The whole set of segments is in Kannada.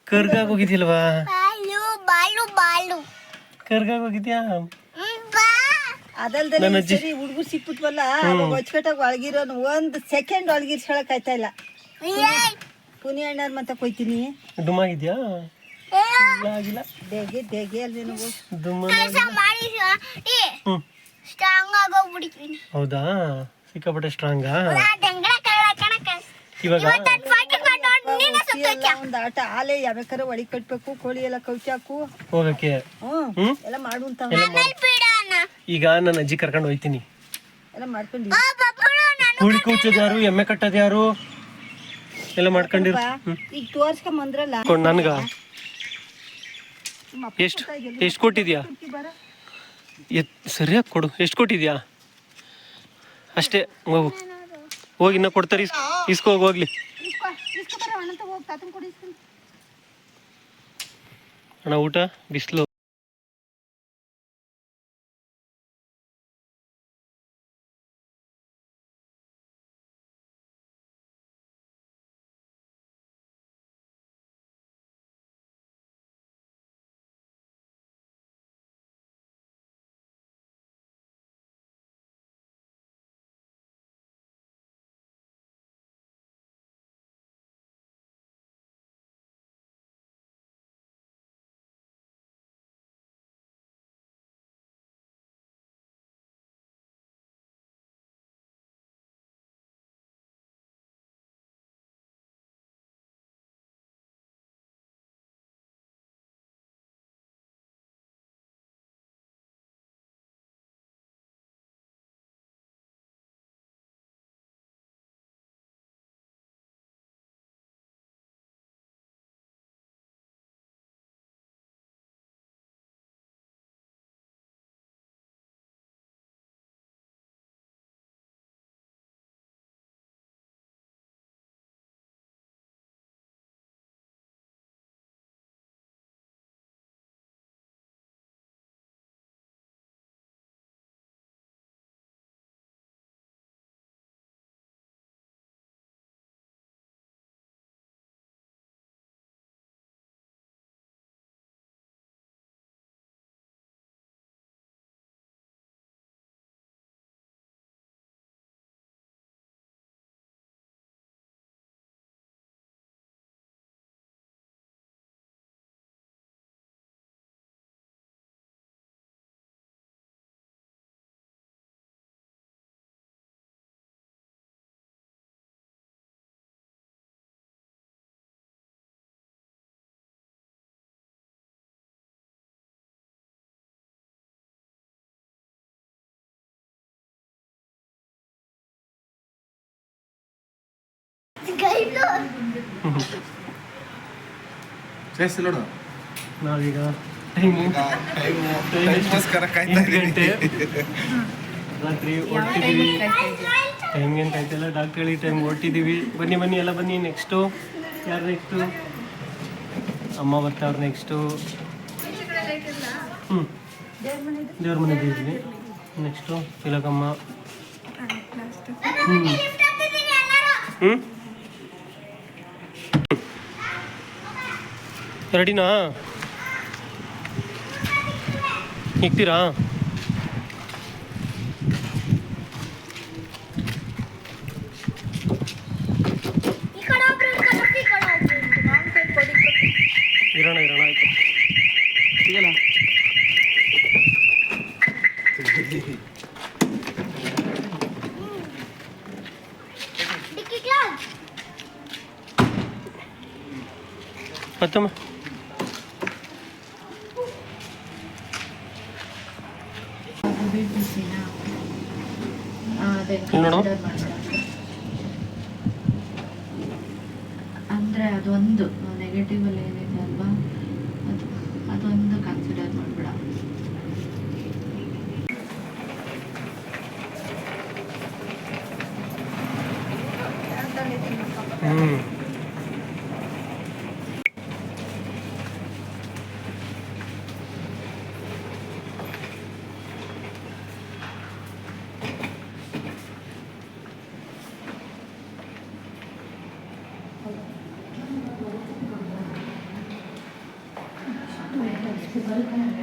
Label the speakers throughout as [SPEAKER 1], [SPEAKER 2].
[SPEAKER 1] ಕರ್ಗಾಗ ಹೋಗಿದ್ದಿಲ್ವಾ?
[SPEAKER 2] ಬಾಲು ಬಾಲು ಬಾಲು
[SPEAKER 1] ಕರ್ಗಾಗ ಹೋಗಿದ್ಯಾ?
[SPEAKER 3] ಅದಲ್ದೆ ಸರಿ ಹುಡುಗರು ಸಿಕ್ಬಿಟ್ವಲ್ಲ ಅಚ್ಚುಕಟ್ಟಾಗಿ ಒಳಗಿರೋನು ಒಂದು ಸೆಕೆಂಡ್ ಒಳಗಿರ್ಸಳಕ್ ಆಯ್ತಾ ಇಲ್ಲ. ಪುನಿ ಅಣ್ಣಾರ್ ಮತ್ತೆ ಕೊಯ್ತೀನಿ.
[SPEAKER 1] ಡುಮಾಗಿದ್ಯಾ? ಆಗಿಲ್ಲ.
[SPEAKER 3] ದೇಗೆ ದೇಗೆ ಅಲ್ವೇ ನಾವು
[SPEAKER 1] ಹೌದಾ? ಸಿಕ್ಕಾಪಟ್ಟೆ ಸ್ಟ್ರಾಂಗಾ ಇವಾಗ?
[SPEAKER 3] ಒಂದು ಆಟ ಆಲೆ ಯಾವ್ಯಾಕಾರ ಒಳಿ ಕಟ್ಬೇಕು, ಕೋಳಿ ಎಲ್ಲ ಕೌಚಾಕು
[SPEAKER 1] ಹೋಗಕ್ಕೆ
[SPEAKER 3] ಎಲ್ಲ ಮಾಡು ಅಂತ.
[SPEAKER 1] ಈಗ ನನ್ನ ಅಜ್ಜಿ ಕರ್ಕೊಂಡು ಹೋಯ್ತೀನಿ.
[SPEAKER 3] ಎಲ್ಲ ಮಾಡ್ಕೊಂಡು
[SPEAKER 1] ಕೋಳಿ ಕೌಚೋದು ಯಾರು, ಎಮ್ಮೆ ಕಟ್ಟೋದು ಯಾರು ಎಲ್ಲ ಮಾಡ್ಕೊಂಡಿರು.
[SPEAKER 3] ಈಗ ತೋರ್ಸ್ಕೊಂಬಂದ್ರಲ್ಲ
[SPEAKER 1] ನನ್ಗ ಎಷ್ಟು ಕೊಟ್ಟಿದ್ಯಾ? ಸರಿಯಾಗಿ ಕೊಡು. ಎಷ್ಟು ಕೊಟ್ಟಿದ್ಯಾ? ಅಷ್ಟೇ. ಹೋಗಿ ಇನ್ನ ಕೊಡ್ತಾರೆ. ಇಸ್ಕೋಗಿ ಹೋಗ್ಲಿ ಅಣ್ಣ. ಊಟ ಬಿಸಿಲು. ನಾವೀಗ ರಾತ್ರಿ ಹೊರಟಿದ್ದೀವಿ. ಟೈಮ್ಗೇನು ಕಾಯ್ತಿಲ್ಲ, ಡಾಕ್ಟ್ರ್ ಹೇಳಿ ಟೈಮ್ ಹೊರಟಿದ್ದೀವಿ. ಬನ್ನಿ ಎಲ್ಲ ಬನ್ನಿ. ನೆಕ್ಸ್ಟು ಯಾರು? ನೆಕ್ಸ್ಟು ಅಮ್ಮ ಬರ್ತಾವ್ರು. ನೆಕ್ಸ್ಟು ದೇವ್ರ ಮನೆಗೆ ಇದ್ದೀವಿ. ನೆಕ್ಸ್ಟು ತಿಲಕಮ್ಮ. ರೆಡಿನಾ? ಇಕ್ತೀರಾ? ಇರೋಣ ಆಯ್ತು. ಸಿಗಲ್ಲ ಮತ್ತಮ್ಮ. ನೋಡು
[SPEAKER 4] ಅಂದರೆ ಅದೊಂದು ನೆಗೆಟಿವ್ ಅಲ್ಲಿ ಏನಿದೆ ಅಲ್ವಾ, ಅದೊಂದು ಕನ್ಸಿಡರ್ ಮಾಡಬೇಡ.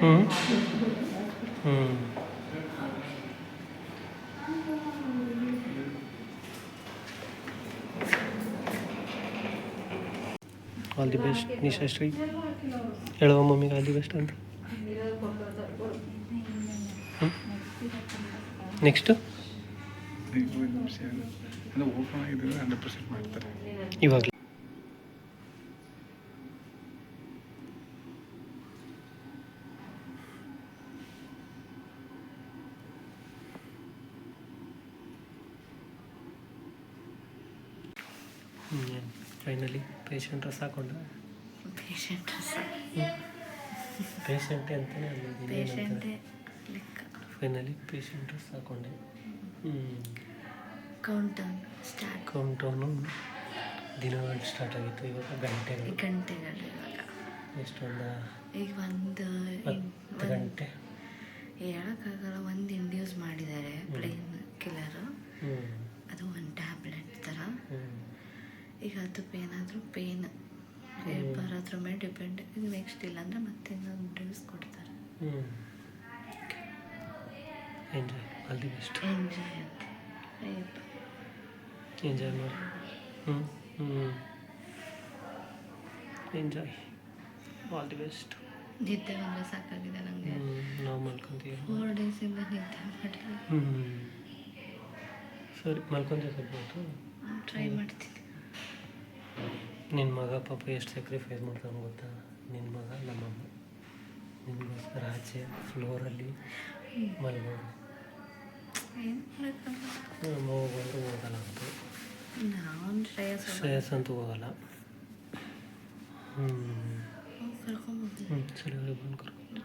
[SPEAKER 1] ಹ್ಞೂ ಹ್ಞೂ ಆಲ್ ದಿ ಬೆಸ್ಟ್ ನಿಶಾಶ್ರೀ. ಹೇಳುವ ಮಮ್ಮಿಗೆ ಆಲ್ ದಿ ಬೆಸ್ಟ್ ಅಂತ. ನೆಕ್ಸ್ಟು
[SPEAKER 5] ಓಪನ್ ಆಗಿದ್ರೆ 100% ಮಾಡ್ತಾರೆ.
[SPEAKER 1] ಇವಾಗಲೇ ಫೈನಲಿ ಪೇಷಂಟ್ ಡ್ರೆಸ್ ಹಾಕೊಂಡ.
[SPEAKER 4] ಪೇಷಂಟ್
[SPEAKER 1] ಪೇಷಂಟೇ ಅಂತಲೇ
[SPEAKER 4] ಪೇಷಂಟೇ ಲೆಕ್ಕ.
[SPEAKER 1] ಫೈನಲಿ ಪೇಷಂಟ್ ಡ್ರೆಸ್ ಹಾಕೊಂಡೆ.
[SPEAKER 4] Countdown start.
[SPEAKER 1] Countdown ದಿನ ಸ್ಟಾರ್ಟ್ ಆಗಿತ್ತು. ಇವಾಗ ಗಂಟೆಗಳು
[SPEAKER 4] ಇವಾಗ
[SPEAKER 1] ಎಷ್ಟೊಂದು
[SPEAKER 4] ಈಗ
[SPEAKER 1] 10 ಗಂಟೆ
[SPEAKER 4] ಹೇಳೋಕ್ಕಾಗಲ್ಲ. ಒಂದು ಇಂಡ್ಯೂಸ್ ಮಾಡಿದ್ದಾರೆ ಪ್ಲೇನ್ ಕಿಲ್ಲರು.
[SPEAKER 1] ಹ್ಞೂ
[SPEAKER 4] ಅದು ಒಂದು ಟ್ಯಾಬ್ಲೆಟ್ ಥರ.
[SPEAKER 1] ಹ್ಞೂ
[SPEAKER 4] ಈಗ ಅದು ಏನಾದರೂ ಪೇನ್ ಬರೋದ್ರ ಮೇಲೆ ಡಿಪೆಂಡ್. ಈಗ ನೆಕ್ಸ್ಟ್ ಇಲ್ಲಾಂದರೆ ಮತ್ತೆ ಇನ್ನೊಂದು ಡ್ಯೂಸ್ ಕೊಡ್ತಾರೆ.
[SPEAKER 1] ಹ್ಞೂ enjoy all the best.
[SPEAKER 4] Enjoy ಅಂತ ಅಯ್ಯಪ್ಪ
[SPEAKER 1] ಎಂಜಾಯ್ ಮಾಡಿ. ಹ್ಞೂ ಹ್ಞೂ ಎಂಜಾಯ್ ಆಲ್ ದಿ ಬೆಸ್ಟ್.
[SPEAKER 4] ನಿದ್ದೆ ಬಂದರೆ ಸಾಕಾಗಿದೆ ನನಗೆ.
[SPEAKER 1] ನಾವು ಮಲ್ಕೊಂತೀವಿ.
[SPEAKER 4] 4 ಡೇಸಿಂದ ನಿದ್ದೆ ಮಾಡಿಲ್ಲ.
[SPEAKER 1] ಸರಿ ಮಲ್ಕೊಂತೀವಿ ಸ್ವಲ್ಪ ಹೊತ್ತು.
[SPEAKER 4] ಟ್ರೈ ಮಾಡ್ತೀನಿ.
[SPEAKER 1] ನಿನ್ನ ಮಗ ಪಾಪ ಎಷ್ಟು ಸ್ಯಾಕ್ರಿಫೈಸ್ ಮಾಡ್ತಾನೆ ಗೊತ್ತಾ. ನಿನ್ನ ಮಗ ನಮ್ಮಮ್ಮ ನಿನಗೋಸ್ಕರ ಆಚೆ ಫ್ಲೋರಲ್ಲಿ ಮಲ್ಗೋದು.
[SPEAKER 4] ಏನು ಮಾಡೋಕ್ಕಾಗಲ್ಲ.
[SPEAKER 1] ನಮ್ಮ ಹೋಗೋದು ಹೋಗಲ್ಲ ಅಂತ.
[SPEAKER 4] ನಾವು
[SPEAKER 1] ಶ್ರೇಯಸ್ ಅಂತೂ ಹೋಗಲ್ಲ.
[SPEAKER 4] ಕರ್ಕೊಂಡ್ಬಂದು
[SPEAKER 1] ಸರಿ ಅವ್ರಿಗೆ ಬಂದು ಕರ್ಕೊಂಡು.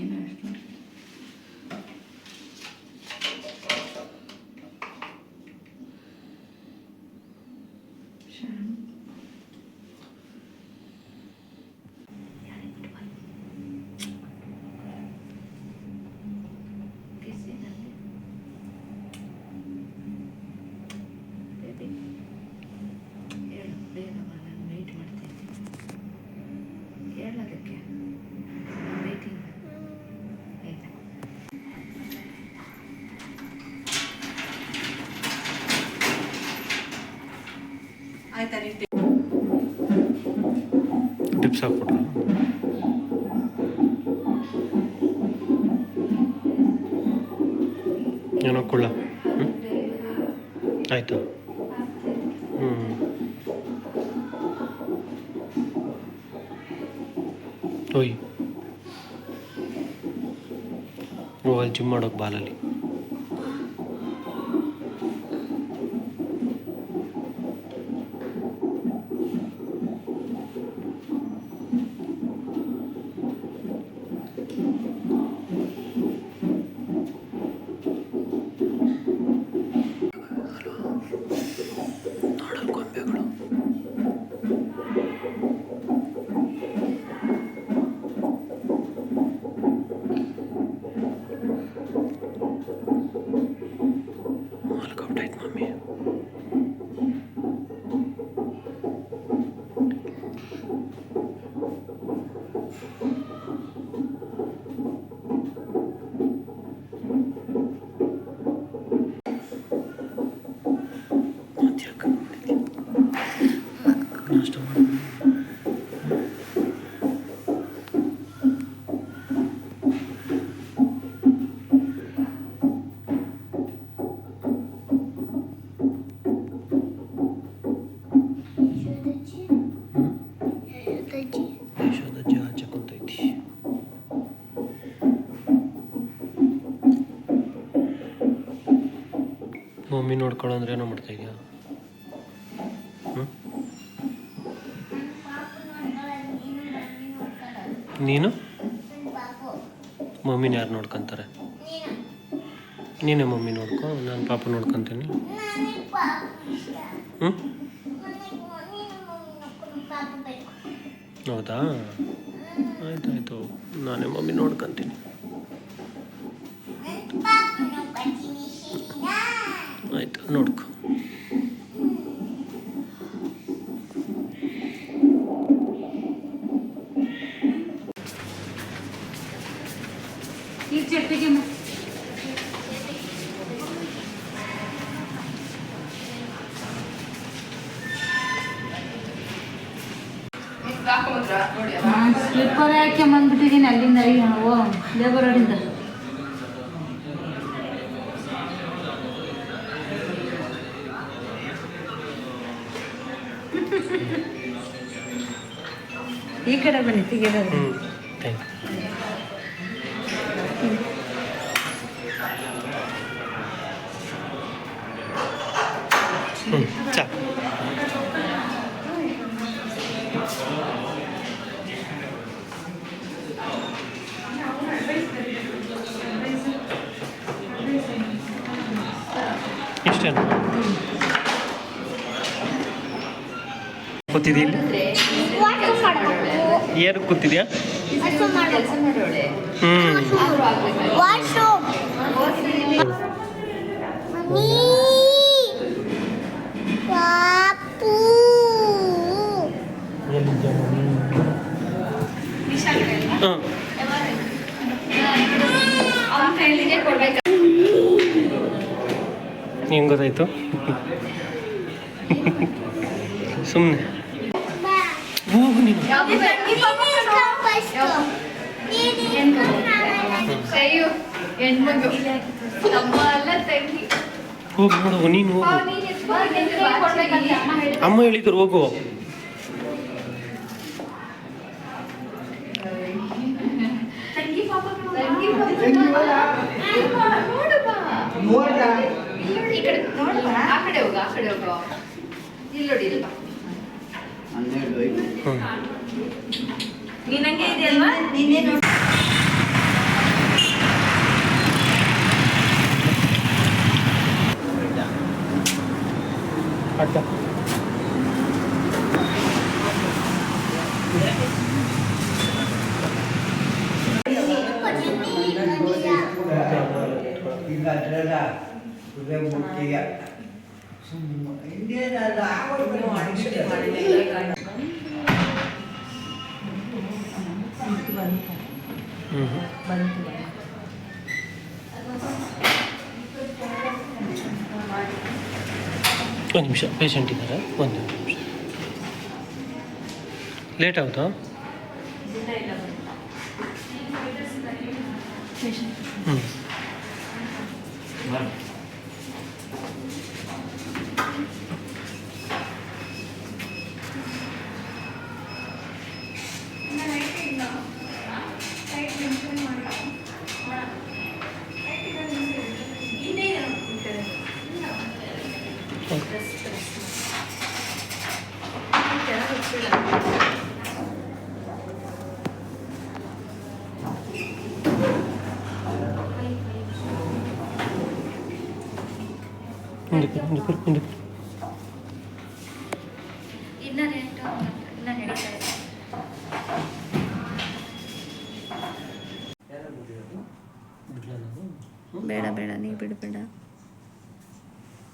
[SPEAKER 4] ಏನು ಅಷ್ಟು
[SPEAKER 1] ಟಿಪ್ಸ್ ಹಾಕ್ಬಿಟ್ರು. ಏನೋ ಕುಳ್ಳ. ಆಯಿತಾ. ಓಯ್ ಅಲ್ಲಿ ಜಿಮ್ ಮಾಡೋಕೆ ಬಾಲಲ್ಲಿ. ನೋಡಲ್ ಗೊಂಬೆಗಳು. ಮಮ್ಮಿ ನೋಡ್ಕೊಳ್ಳೋ ಅಂದ್ರೆ ಏನೋ ಮಾಡ್ತಾ ಇದೆಯಾ? ನೀನು ಮಮ್ಮಿನ ಯಾರು ನೋಡ್ಕೊತಾರೆ? ನೀನೇ ಮಮ್ಮಿ ನೋಡ್ಕೊ, ನಾನು ಪಾಪ ನೋಡ್ಕೊತೀನಿ. ಹ್ಞೂ ಹೌದಾ, ಆಯ್ತಾಯ್ತು, ನಾನೇ ಮಮ್ಮಿ ನೋಡ್ಕೊತೀನಿ. ಆಯ್ತು, ನೋಡ್ಕೊ.
[SPEAKER 6] ಸ್ಲಿಪ್ಪರ್ ಹಾಕಿ ಬಂದ್ಬಿಟ್ಟಿದ್ದೀನಿ ಅಲ್ಲಿಂದ ಓ ಲೇಬರ್ ರೋಡಿಂದ.
[SPEAKER 3] ಈ ಕಡೆ ಬನ್ನಿ ತೆಗೆದ.
[SPEAKER 1] ಚಾ ಇಷ್ಟೇನು ಕೂತಿದ್ದೀ? ಏನು ಕೂತಿದ್ಯಾ?
[SPEAKER 2] ಪಾಪು
[SPEAKER 1] ಹೆಂಗೆ ಗೊತ್ತಾಯ್ತು? ಸುಮ್ಮನೆ ಹೋಗು ನೀನು. ಹೋಗು ನೋಡು, ನೀನು ಹೋಗು. ಅಮ್ಮ ಹೇಳಿದ್ರು ಹೋಗು.
[SPEAKER 3] ನೀನಂಗೆ ಇದೆಯಲ್ವಾ? ನೀನೇನು
[SPEAKER 1] ಅಡ್ಡ ಒಂದು ನಿಮಿಷ, ಪೇಷಂಟ್ ಇದ್ದಾರೆ, ಒಂದು ನಿಮಿಷ. ಲೇಟ್ ಆಗುತ್ತಾ? ಹ್ಞೂ
[SPEAKER 4] ಬೇಡ ಬೇಡ, ನೀ ಬಿಡಬೇಡ.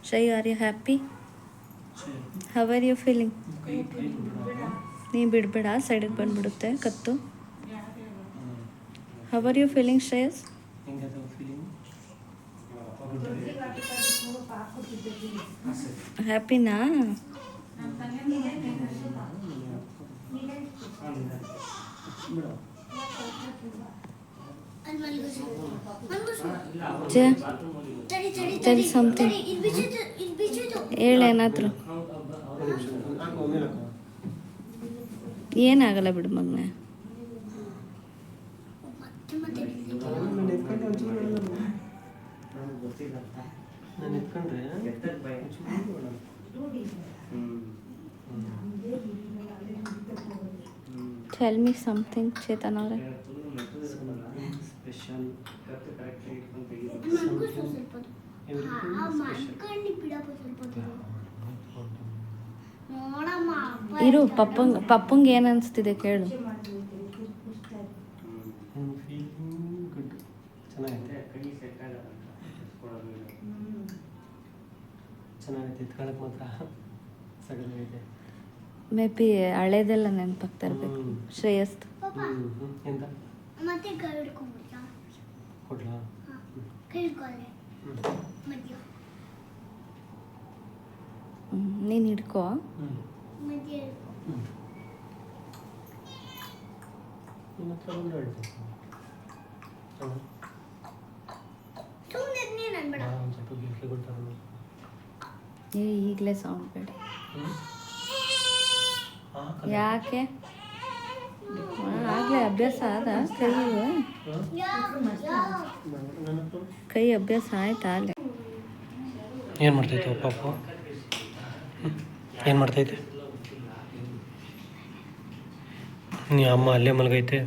[SPEAKER 4] ಶೈ, are you happy? How are you feeling? ನೀ ಬಿಡಬೇಡ, ಸೈಡಿಗೆ ಬಂದ್ಬಿಡುತ್ತೆ ಕತ್ತು. How are you feeling Shreyas? ಹ್ಯಾಪಿನಾ? Tell something. ಹೇಳೇನಾದ್ರು. ಏನಾಗಲ್ಲ ಬಿಡು ಮಗನೇ.
[SPEAKER 1] ನಾನು ಎತ್ಕೊಂಡ್ರೆ
[SPEAKER 4] ಟೆಲ್ ಮಿ ಸಮಥಿಂಗ್ ಚೇತನ್ ಅವರೇ.
[SPEAKER 1] ಸ್ಪೆಷಲ್
[SPEAKER 4] ಇರು, ಪಪ್ಪಂಗೆ ಏನು ಅನಿಸ್ತಿದೆ ಕೇಳು.
[SPEAKER 1] ಗುಡ್, ಚೆನ್ನಾಗೈತೆ ಚೆನ್ನಾಗೈತೆ ಎತ್ಕೊಳಕ್ಕೆ ಮಾತ್ರ ಸಗಲಾಗೈತೆ.
[SPEAKER 4] ಮೇ ಬಿ ಹಳೇದೆಲ್ಲ ನೆನಪಾಗ್ತಾ ಇರ್ಬೇಕು. ಶ್ರೇಯಸ್
[SPEAKER 1] ಎಂತ
[SPEAKER 2] ಮತ್ತೆ ಕೈ ಹಿಡ್ಕೊಂಡ್ಬಿಡ್ತಾ
[SPEAKER 1] ಕೊಡ್ಲಾ?
[SPEAKER 2] ಕೈ ಹಿಡ್ಕೊಳ್ಳೆ ಮಧ್ಯ
[SPEAKER 4] ನೀನು ಹಿಡ್ಕೋ.
[SPEAKER 2] ಮಧ್ಯ
[SPEAKER 1] ನಿಮ್ಮ ಹತ್ರ ಬಂದು ಹೇಳ್ತೀನಿ.
[SPEAKER 2] ಸುಮ್ಮನೆ ನೀನು ಅನ್ಬೇಡ.
[SPEAKER 1] ಒಂದು ಸ್ವಲ್ಪ ಗಿಫ್ಟ್ ಕೊಡ್ತಾರೆ.
[SPEAKER 4] ಈಗಲೇ ಸೌಂಡ್ ಬೇಡ. ಯಾಕೆ? ಆಗಲೇ ಅಭ್ಯಾಸ ಆದ ಕೈ ಅಭ್ಯಾಸ ಆಯ್ತಾ? ಅಲ್ಲೇ
[SPEAKER 1] ಏನು ಮಾಡ್ತೈತೆ ಪಾಪು? ಏನು ಮಾಡ್ತೈತೆ? ನೀ ಅಮ್ಮ ಅಲ್ಲೇ ಮಲಗೈತೆ.